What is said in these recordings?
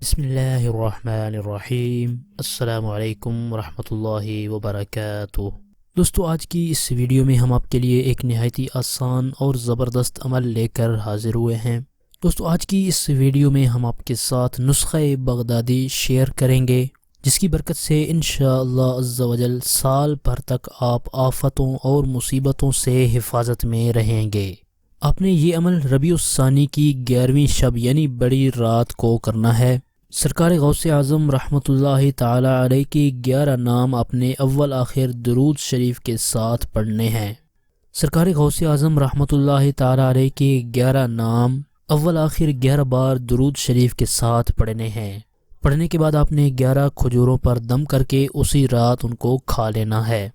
بسم اللہ الرحمن الرحیم۔ السلام علیکم ورحمۃ اللہ وبرکاتہ۔ دوستو، آج کی اس ویڈیو میں ہم آپ کے لیے ایک نہایت ہی آسان اور زبردست عمل لے کر حاضر ہوئے ہیں۔ دوستو، آج کی اس ویڈیو میں ہم آپ کے ساتھ نسخہ بغدادی شیئر کریں گے، جس کی برکت سے انشاءاللہ عز و جل سال بھر تک آپ آفتوں اور مصیبتوں سے حفاظت میں رہیں گے۔ آپ نے یہ عمل ربیع الثانی کی 11ویں شب یعنی بڑی رات کو کرنا ہے۔ سرکار غوث اعظم رحمۃ اللہ تعالی علیہ کی 11 نام اپنے اول آخر درود شریف کے ساتھ پڑھنے ہیں۔ سرکار غوث اعظم رحمۃ اللہ تعالی علیہ کے 11 نام اول آخر 11 بار درود شریف کے ساتھ پڑھنے ہیں۔ پڑھنے کے بعد آپ نے 11 کھجوروں پر دم کر کے اسی رات ان کو کھا لینا ہے۔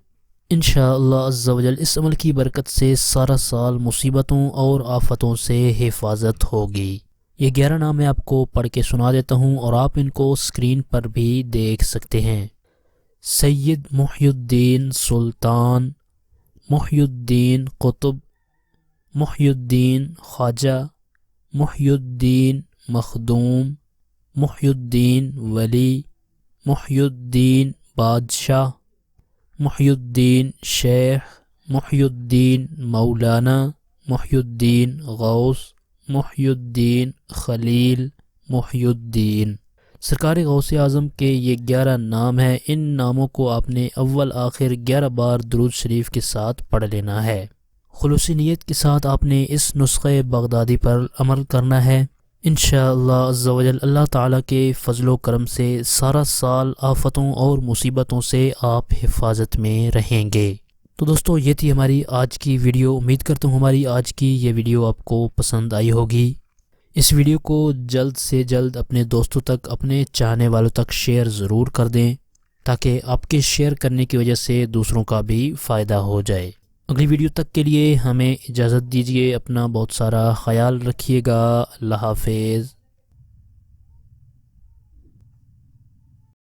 انشاءاللہ عز و جل اس عمل کی برکت سے سارا سال مصیبتوں اور آفتوں سے حفاظت ہوگی۔ یہ 11 نام میں آپ کو پڑھ کے سنا دیتا ہوں اور آپ ان کو اسکرین پر بھی دیکھ سکتے ہیں۔ سید محی الدین سلطان، محی الدین قطب، محی الدین خواجہ، محی الدین مخدوم، محی الدین ولی، محی الدین بادشاہ، محی الدین شیخ، محی الدین مولانا، محی الدین غوث، محی الدین خلیل، محی الدین۔ سرکار غوث اعظم کے یہ 11 نام ہیں۔ ان ناموں کو آپ نے اول آخر 11 بار درود شریف کے ساتھ پڑھ لینا ہے۔ خلوص نیت کے ساتھ آپ نے اس نسخہ بغدادی پر عمل کرنا ہے۔ انشاءاللہ عز و جل اللہ تعالیٰ کے فضل و کرم سے سارا سال آفتوں اور مصیبتوں سے آپ حفاظت میں رہیں گے۔ تو دوستو، یہ تھی ہماری آج کی ویڈیو۔ امید کرتا ہوں ہماری آج کی یہ ویڈیو آپ کو پسند آئی ہوگی۔ اس ویڈیو کو جلد سے جلد اپنے دوستوں تک، اپنے چاہنے والوں تک شیئر ضرور کر دیں، تاکہ آپ کے شیئر کرنے کی وجہ سے دوسروں کا بھی فائدہ ہو جائے۔ اگلی ویڈیو تک کے لیے ہمیں اجازت دیجیے۔ اپنا بہت سارا خیال رکھیے گا۔ اللہ حافظ۔